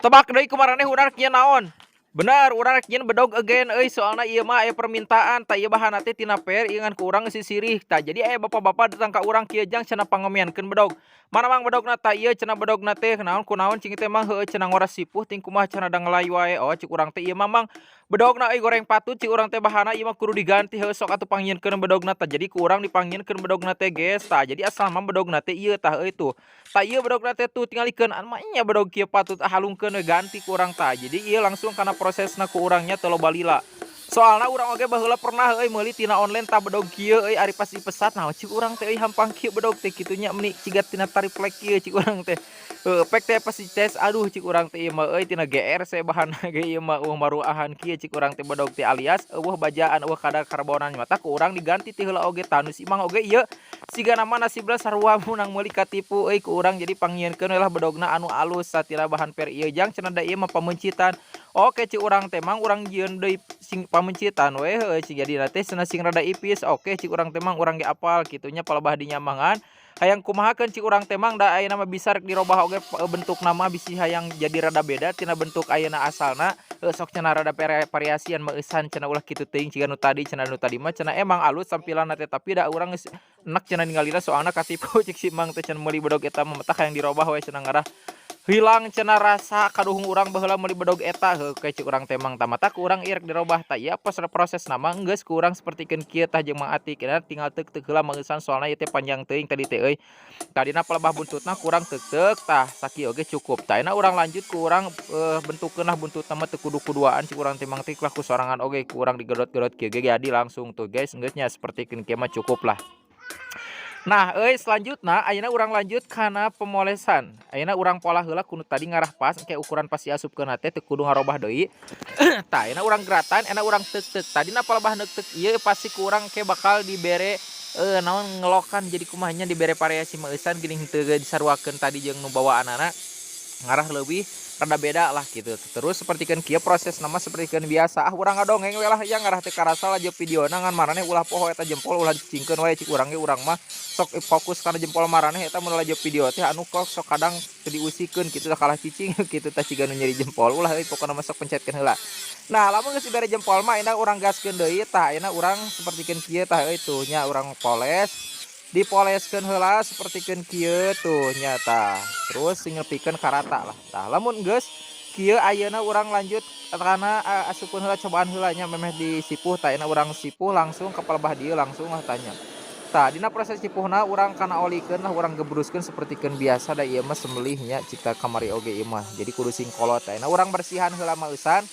Tebak deui kumaraneh urang kieu naon? Bener, urang rek nyieun bedog again euy, soalna ieu mah aya permintaan, tah ieu bahanna teh tina PR ieu ngan ku urang geus sisirih. Tah jadi aya bapak-bapak datang ka urang kieu jang cenah pangomeankeun bedog. Mana mang bedogna tah ieu cenah bedogna teh naon kunaon cing teh mang heueuh cenah ngora sipuh ting kumaha cenah da ngelay wae. Oh cik urang teh ieu mamang bedogna euy goreng patut cik urang teh bahanna ieu mah kudu diganti heuh sok atuh panggieunkeun bedogna tah. Jadi ku urang dipanggieunkeun bedogna teh geus tah. Jadi asal mah bedogna teh ieu tah euy tuh. Tah ieu bedogna teh tuh tingalikeun anu mah nya bedog kieu patut halungkeun we ganti ku urang tah. Jadi ieu langsung kana prosesna ku urangnya teu loba lila. Soalna urang oge baheula pernah euy meuli tina online tah bedog kieu euy ari pas dipesat naon cik urang teh euy hampang kieu bedog teh kitu nya meuni ciga tina triplek kieu cik urang teh. Heueuh pek teh pas dites aduh cik urang teh ieu mah euy tina GR saya bahanna ge ieu mah eueuh maruahan kieu cik urang teh bedog teh alias eueuh bajaan eueuh kadar karbonan mah tah ku urang diganti ti heula oge tah nu si Imang oge ieu sigana mah nasibna sarua munang meuli katipu euy ku urang jadi panggieunkeun we lah bedogna anu alus satira bahan per ieu jang cenah da ieu mah pamuncitan. Oke cik urang teh mang urang nyieun deui sing pamuncitan we heueuh cik jadina teh cenah sing rada ipis. Oke cik urang teh mang urang ge apal kitu nya palebah dinyamangan. Hayang kumahakeun cik urang teh mang da ayeuna mah bisa rek dirobah oge bentukna mah bisi hayang jadi rada beda tina bentuk ayeuna asalna. Sok cenah rada variasian meusan cenah ulah kitu teuing ciga nu tadi cenah nu tadi mah cenah emang alus tampilanna teh tapi da urang geus enak cenah ningalina soalna katipu cik si Mang teh cenah meuli bedog eta mah tah hayang dirobah we cenah ngarah hilang cenah rasa kaduhung urang baheula meuli bedog eta heuh ke cik urang teh mang tah mata ku urang ieu rek dirobah tah ieu pas proses na mah geus ku urang sapertikeun kieu tah jeung Mang Atik tinggal teuk-teuk heula meusan soalna ieu teh panjang teuing tadi teh euy. Tadina palebah buntutna kurang teuk-teuk tah sakieu oge cukup. Tah ayeuna urang lanjut ku urang bentukeun lah buntutna mah teu kudu-kuduaan cik urang teh mang teh lah ku sorangan oge ku urang digedot-gedot kieu ge jadi langsung tuh guys geus nya sapertikeun kieu mah cukup lah. Nah, selanjutnya ayeuna urang lanjut kana pemolesan. Ayeuna urang pola heula kudu tadi ngarah pas engke ukuran pas diasupkeun teh teu kudu ngarobah deui. Tah ayeuna urang geratan, ayeuna urang teuk-teuk. Tadina palebah neuk-teuk ieu pasti ku urang ke bakal dibere naon ngelokan jadi kumaha nya dibere variasi meusan geuning teu disaruakeun tadi jeung nu bawaannana ngarah leuwih rada beda lah gitu. Terus sapertikeun kieu proses nama sapertikeun biasa urang ngadongeng we lah ya ngarah teu karasa lah jeung videona ngan maraneh ulah poho eta jempol ulah cicingkeun wae cik urang ge urang mah sok fokus kana jempol maraneh eta mun lajeup video teh anu kok sok kadang teu diusikeun kitu tah kalah cicing kitu tah ciga nu nyeri jempol ulah euy pokona mah sok pencetkeun heula. Nah lamun geus dibere jempol mah ayeuna urang gaskeun deui tah ayeuna urang sapertikeun kieu tah euy tuh nya urang poles dipoleskeun heula sapertikeun kieu tuh nya tah. Terus ngepikeun karata lah. Tah lamun geus kieu ayeuna urang lanjut kana asupkeun heula cobaan heula nya memeh disipuh tah ayeuna urang sipuh langsung ka palebah dieu langsung lah tanya. Tah dina proses sipuhna urang kana olikeun lah urang gebruskeun sapertikeun biasa da ieu mah sembelih nya cika kamari oge ieu mah. Jadi kudu singkolot ayeuna urang bersihan heula meusan.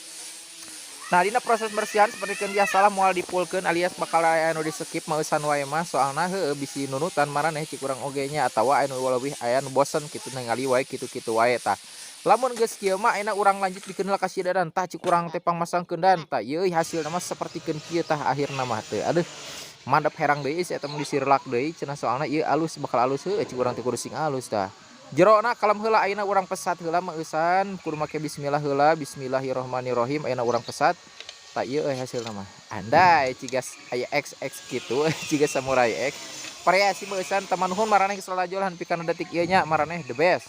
Nah dina proses bersihan sapertikeun biasalah moal dipulkeun alias bakal aya anu di-skip meusan wae mah soalna heueuh bisi nunutan maraneh cik urang oge nya atawa aya nu leuwih aya nu bosen kitu ningali wae kitu-kitu wae tah. Lamun geus kieu mah ayeuna urang lanjut pikeun heula ka sidadan tah cik urang teh pangmasangkeun dan tah ieu hasilna mah sapertikeun kieu tah akhirna mah teh. Aduh mandap herang deui si eta mun disirlak deui cenah soalna ieu alus bakal alus heueuh cik urang teh kudu sing alus tah. Jerona kalem heula ayeuna urang pesat heula meusan kudu make bismillah heula bismillahirrahmanirrahim ayeuna urang pesat tah ieu hasilna mah andai cigas aya XX kitu ciga samurai X variasi meusan tah manuhun maraneh geus lalajolan pikeun detik ieu nya maraneh the best.